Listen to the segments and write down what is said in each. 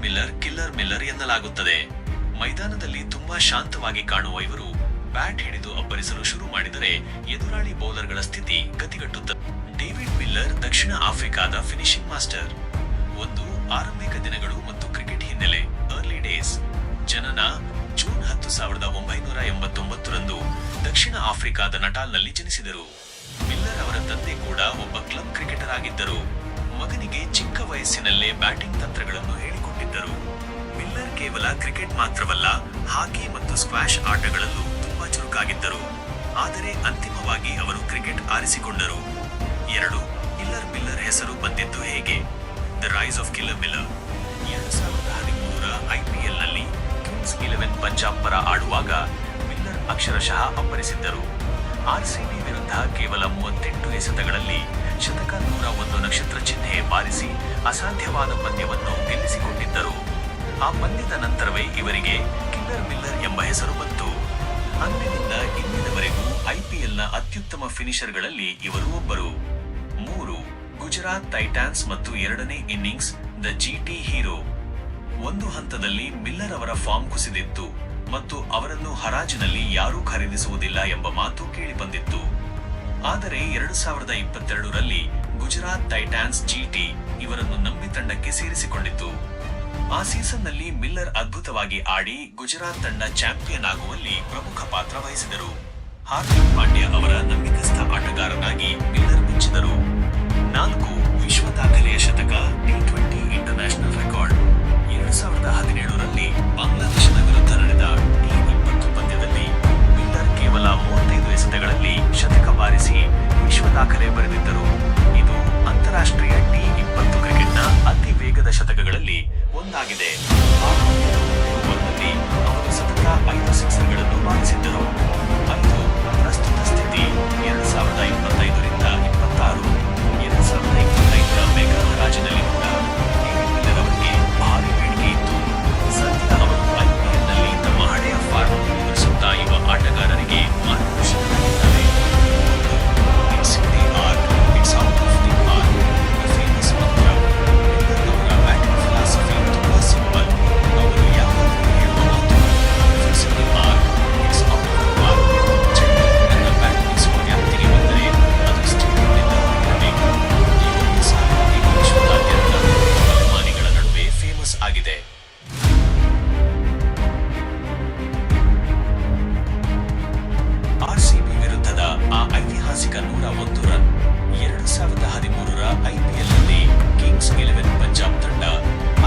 Miller killer Miller ಎನ್ನಲಾಗುತ್ತದೆ. ಮೈದಾನದಲ್ಲಿ ತುಂಬಾ ಶಾಂತವಾಗಿ ಕಾಣುವ ಇವರು ಬ್ಯಾಟ್ ಹಿಡಿದು ಅಬ್ಬರಿಸಲು ಶುರು ಮಾಡಿದರೆ ಎದುರಾಳಿ ಬೌಲರ್ಗಳ ಸ್ಥಿತಿ ಗತಿಗಟ್ಟುತ್ತದೆ. ಡೇವಿಡ್ ಮಿಲ್ಲರ್ ದಕ್ಷಿಣ ಆಫ್ರಿಕಾದ ಫಿನಿಶಿಂಗ್ ಮಾಸ್ಟರ್. ಒಂದು ಆರಂಭಿಕ ದಿನಗಳು ಮತ್ತು ಕ್ರಿಕೆಟ್ ಹಿನ್ನೆಲೆ. Early days. ಜನನ ಜೂನ್ 10, 1989ರಂದು ದಕ್ಷಿಣ ಆಫ್ರಿಕಾದ ನಟಾಲ್ನಲ್ಲಿ ಜನಿಸಿದರು. ಮಿಲ್ಲರ್ ಅವರ ತಂದೆ ಕೂಡ ಒಬ್ಬ ಕ್ಲಬ್ ಕ್ರಿಕೆಟರ್ ಆಗಿದ್ದರು. ಮಗನಿಗೆ ಚಿಕ್ಕ ವಯಸ್ಸಿನಲ್ಲೇ ಬ್ಯಾಟಿಂಗ್ ತಂತ್ರಗಳನ್ನು ಹೇಳಿಕೊಟ್ಟಿದ್ದರು. ಮಿಲ್ಲರ್ ಕೇವಲ ಕ್ರಿಕೆಟ್ ಮಾತ್ರವಲ್ಲ, ಹಾಕಿ ಮತ್ತು ಸ್ಕ್ವಾಷ್ ಆಟಗಳಲ್ಲೂ ತುಂಬಾ ಚುರುಕಾಗಿದ್ದರು. ಆದರೆ ಅಂತಿಮವಾಗಿ ಅವರು ಕ್ರಿಕೆಟ್ ಆರಿಸಿಕೊಂಡರು. 2. ಕಿಲ್ಲರ್ ಮಿಲ್ಲರ್ ಹೆಸರು ಬಂದಿದ್ದು ಹೇಗೆ? The rise of killer Miller. 2013ರ IPLನಲ್ಲಿ ಕಿಂಗ್ಸ್ 11 ಪಂಜಾಬ್ ಪರ ಆಡುವಾಗ ಮಿಲ್ಲರ್ ಅಕ್ಷರಶಃ ಅಬ್ಬರಿಸಿದ್ದರು. RCB ವಿರುದ್ಧ ಕೇವಲ 38 ಎಸೆತಗಳಲ್ಲಿ ಶತಕ 101 ನಕ್ಷತ್ರ ಚಿಹ್ನೆ ಬಾರಿಸಿ ಅಸಾಧ್ಯವಾದ ಪಂದ್ಯವನ್ನು ಗೆಲ್ಲಿಸಿಕೊಂಡಿದ್ದರು. ಆ ಪಂದ್ಯದ ನಂತರವೇ ಇವರಿಗೆ ಕಿಲ್ಲರ್ ಮಿಲ್ಲರ್ ಎಂಬ ಹೆಸರು ಬಂತು. ಅಂದಿನಿಂದ ಇಂದಿನವರೆಗೂ IPLನ ಅತ್ಯುತ್ತಮ ಫಿನಿಷರ್ಗಳಲ್ಲಿ ಇವರು ಒಬ್ಬರು. 3. ಗುಜರಾತ್ ಟೈಟಾನ್ಸ್ ಮತ್ತು 2ನೇ ಇನ್ನಿಂಗ್ಸ್ ದ GT ಹೀರೋ. ಒಂದು ಹಂತದಲ್ಲಿ ಮಿಲ್ಲರ್ ಅವರ ಫಾರ್ಮ್ ಕುಸಿದಿತ್ತು ಮತ್ತು ಅವರನ್ನು ಹರಾಜಿನಲ್ಲಿ ಯಾರೂ ಖರೀದಿಸುವುದಿಲ್ಲ ಎಂಬ ಮಾತು ಕೇಳಿಬಂದಿತ್ತು. ಆದರೆ 2022ರಲ್ಲಿ ಗುಜರಾತ್ ಟೈಟಾನ್ಸ್ GT ಇವರನ್ನು ನಂಬಿ ತಂಡಕ್ಕೆ ಸೇರಿಸಿಕೊಂಡಿತು. ಆ ಸೀಸನ್ನಲ್ಲಿ ಮಿಲ್ಲರ್ ಅದ್ಭುತವಾಗಿ ಆಡಿ ಗುಜರಾತ್ ತಂಡ ಚಾಂಪಿಯನ್ ಆಗುವಲ್ಲಿ ಪ್ರಮುಖ ಪಾತ್ರ ವಹಿಸಿದರು. ಹಾರ್ದಿಕ್ ಪಾಂಡ್ಯ ಅವರ ನಂಬಿಕಸ್ಥ ಆಟಗಾರನಾಗಿ ಮಿಲ್ಲರ್ ಮಿಂಚಿದರು. 4. ವಿಶ್ವ ದಾಖಲೆಯ ಶತಕ. T20 international record. 2017ರಲ್ಲಿ ಬಾಂಗ್ಲಾದೇಶದ ವಿರುದ್ಧ ನಡೆದ T20 ಪಂದ್ಯದಲ್ಲಿ ಮಿಲ್ಲರ್ ಕೇವಲ 35 ಎಸೆತಗಳಲ್ಲಿ ಶತಕ ಬಾರಿಸಿ ವಿಶ್ವ ದಾಖಲೆ ಬರೆದಿದ್ದರು. ಇದು ಅಂತಾರಾಷ್ಟ್ರೀಯ T20 ಕ್ರಿಕೆಟ್ನ ಅತಿ ವೇಗದ ಶತಕಗಳಲ್ಲಿ ಒಂದಾಗಿದೆ. ಆ ಪಂದ್ಯದ ಓವರ್ನಲ್ಲಿ ಅವರು ಸತತ 5 ಸಿಕ್ಸರ್ಗಳನ್ನು ಬಾರಿಸಿದ್ದರು. 5. ಪ್ರಸ್ತುತ ಸ್ಥಿತಿ. 2025ರಿಂದ 26. 2025ರ ಮೆಗಾ ಹರಾಜಿನಲ್ಲಿ ಕೂಡ ಡೇವಿಡ್ ಮಿಲ್ಲರ್ ಅವರಿಗೆ ಭಾರಿ ಬೇಡಿಕೆ ಇತ್ತು. ಸದ್ಯ ಅವರು IPLನಲ್ಲಿ ತಮ್ಮ ಹಳೆಯ ಫಾರ್ಮ್ ಮುಂದುವರಿಸುತ್ತಾ ಯುವ ಆಟಗಾರರಿಗೆ ಮಾರ್ಗದರ್ಶನವಾಗಿದ್ದಾರೆ. It's in the art, it's out of the art. The famous mantra. Miller ಅವರ ಬ್ಯಾಟಿಂಗ್ ಫಿಲಾಸಫಿ ತುಂಬಾ ಸಿಂಪಲ್. ಅವರು ಯಾವಾಗಲೂ ಹೇಳುವ ಮಾತು It's in the art, it's out of the art. ಚೆಂಡು ನನ್ನ ಬ್ಯಾಟ್ ಬೀಸುವ ವ್ಯಾಪ್ತಿಗೆ ಬಂದರೆ ಅದು ಸ್ಟೇಡಿಯಂನಿಂದ ಹೊರಗಿರಬೇಕು. ಈ ಒಂದು ಸಾಲು ಈಗ ವಿಶ್ವದಾದ್ಯಂತ ಅಭಿಮಾನಿಗಳ ನಡುವೆ ಫೇಮಸ್ ಆಗಿದೆ. RCB ವಿರುದ್ಧದ ಆ ಐತಿಹಾಸಿಕ 101 ರನ್. 2013ರ IPLನಲ್ಲಿ ಕಿಂಗ್ಸ್ 11 ಪಂಜಾಬ್ ತಂಡ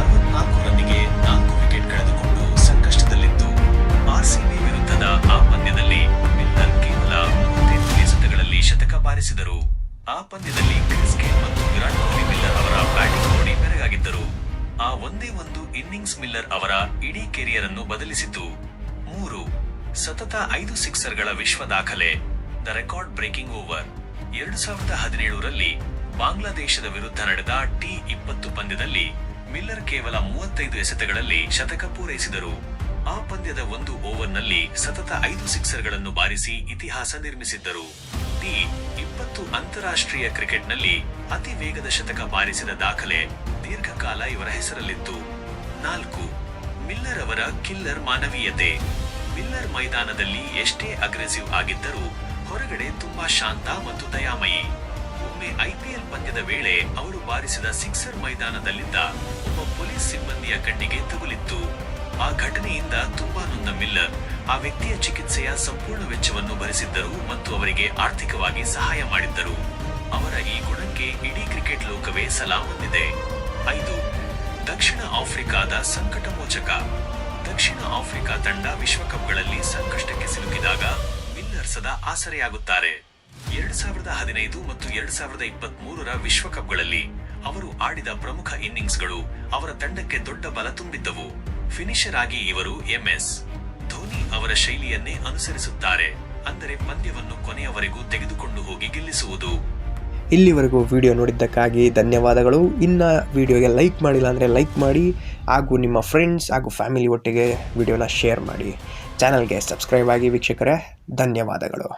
64 ರನ್ನಿಗೆ 4 ವಿಕೆಟ್ ಕಳೆದುಕೊಂಡು ಸಂಕಷ್ಟದಲ್ಲಿತ್ತು. RCB ವಿರುದ್ಧದ ಆ ಪಂದ್ಯದಲ್ಲಿ ಮಿಲ್ಲರ್ ಕೇವಲ 38 ಎಸೆತಗಳಲ್ಲಿ ಶತಕ ಬಾರಿಸಿದರು. ಆ ಪಂದ್ಯದಲ್ಲಿ ಕ್ರಿಸ್ ಗೇಲ್ ಮತ್ತು ವಿರಾಟ್ ಕೊಹ್ಲಿ ಮಿಲ್ಲರ್ ಅವರ ಬ್ಯಾಟಿಂಗ್ ನೋಡಿ ಬೆರಗಾಗಿದ್ದರು. ಆ ಒಂದೇ ಒಂದು ಇನ್ನಿಂಗ್ಸ್ ಮಿಲ್ಲರ್ ಅವರ ಇಡೀ ಕೆರಿಯರ್ ಅನ್ನು ಬದಲಿಸಿತು. 3. ಸತತ 5 ಸಿಕ್ಸರ್ಗಳ ವಿಶ್ವ ದಾಖಲೆ. The record breaking over. 2017ರಲ್ಲಿ ಬಾಂಗ್ಲಾದೇಶದ ವಿರುದ್ಧ ನಡೆದ T20 ಪಂದ್ಯದಲ್ಲಿ ಮಿಲ್ಲರ್ ಕೇವಲ 35 ಎಸೆತಗಳಲ್ಲಿ ಶತಕ ಪೂರೈಸಿದರು. ಆ ಪಂದ್ಯದ ಒಂದು ಓವರ್ನಲ್ಲಿ ಸತತ 5 ಸಿಕ್ಸರ್ಗಳನ್ನು ಬಾರಿಸಿ ಇತಿಹಾಸ ನಿರ್ಮಿಸಿದ್ದರು. T20 ಅಂತಾರಾಷ್ಟ್ರೀಯ ಕ್ರಿಕೆಟ್ನಲ್ಲಿ ಅತಿ ವೇಗದ ಶತಕ ಬಾರಿಸಿದ ದಾಖಲೆ ದೀರ್ಘಕಾಲ ಇವರ ಹೆಸರಲ್ಲಿತ್ತು. 4. ಮಿಲ್ಲರ್ ಅವರ ಕಿಲ್ಲರ್ ಮಾನವೀಯತೆ. ಮಿಲ್ಲರ್ ಮೈದಾನದಲ್ಲಿ ಎಷ್ಟೇ ಅಗ್ರೆಸಿವ್ ಆಗಿದ್ದರೂ ಹೊರಗಡೆ ತುಂಬಾ ಶಾಂತ ಮತ್ತು ದಯಾಮಯಿ. ಒಮ್ಮೆ IPL ಪಂದ್ಯದ ವೇಳೆ ಅವರು ಬಾರಿಸಿದ ಸಿಕ್ಸರ್ ಮೈದಾನದಲ್ಲಿದ್ದ ಒಬ್ಬ ಪೊಲೀಸ್ ಸಿಬ್ಬಂದಿಯ ಕಣ್ಣಿಗೆ ತಗುಲಿತ್ತು. ಆ ಘಟನೆಯಿಂದ ತುಂಬಾ ನೊಂದ ಮಿಲ್ಲರ್ ಆ ವ್ಯಕ್ತಿಯ ಚಿಕಿತ್ಸೆಯ ಸಂಪೂರ್ಣ ವೆಚ್ಚವನ್ನು ಭರಿಸಿದ್ದರು ಮತ್ತು ಅವರಿಗೆ ಆರ್ಥಿಕವಾಗಿ ಸಹಾಯ ಮಾಡಿದ್ದರು. ಅವರ ಈ ಗುಣಕ್ಕೆ ಇಡೀ ಕ್ರಿಕೆಟ್ ಲೋಕವೇ ಸಲಾಂ ಅಂದಿದೆ. 5. ದಕ್ಷಿಣ ಆಫ್ರಿಕಾದ ಸಂಕಟ ಮೋಚಕ. ದಕ್ಷಿಣ ಆಫ್ರಿಕಾ ತಂಡ ವಿಶ್ವಕಪ್ಗಳಲ್ಲಿ ಸಂಕಷ್ಟಕ್ಕೆ ಸಿಲುಕಿದಾಗ ಮಿಲ್ಲರ್ ಸದಾ ಆಸರೆಯಾಗುತ್ತಾರೆ. 2015 ಮತ್ತು 2023ರ ವಿಶ್ವಕಪ್ಗಳಲ್ಲಿ ಅವರು ಆಡಿದ ಪ್ರಮುಖ ಇನ್ನಿಂಗ್ಸ್ಗಳು ಅವರ ತಂಡಕ್ಕೆ ದೊಡ್ಡ ಬಲ ತುಂಬಿದ್ದವು. ಫಿನಿಷರ್ ಆಗಿ ಇವರು MS ಧೋನಿ ಅವರ ಶೈಲಿಯನ್ನೇ ಅನುಸರಿಸುತ್ತಾರೆ. ಅಂದರೆ ಪಂದ್ಯವನ್ನು ಕೊನೆಯವರೆಗೂ ತೆಗೆದುಕೊಂಡು ಹೋಗಿ ಗೆಲ್ಲಿಸುವುದು. ಇಲ್ಲಿವರೆಗೂ ವಿಡಿಯೋ ನೋಡಿದ್ದಕ್ಕಾಗಿ ಧನ್ಯವಾದಗಳು. ಇನ್ನು ವಿಡಿಯೋಗೆ ಲೈಕ್ ಮಾಡಿಲ್ಲ ಅಂದರೆ ಲೈಕ್ ಮಾಡಿ, ಹಾಗೂ ನಿಮ್ಮ ಫ್ರೆಂಡ್ಸ್ ಹಾಗೂ ಫ್ಯಾಮಿಲಿ ಒಟ್ಟಿಗೆ ವಿಡಿಯೋನ ಶೇರ್ ಮಾಡಿ. ಚಾನಲ್ಗೆ ಸಬ್ಸ್ಕ್ರೈಬ್ ಆಗಿ ವೀಕ್ಷಕರೇ, ಧನ್ಯವಾದಗಳು.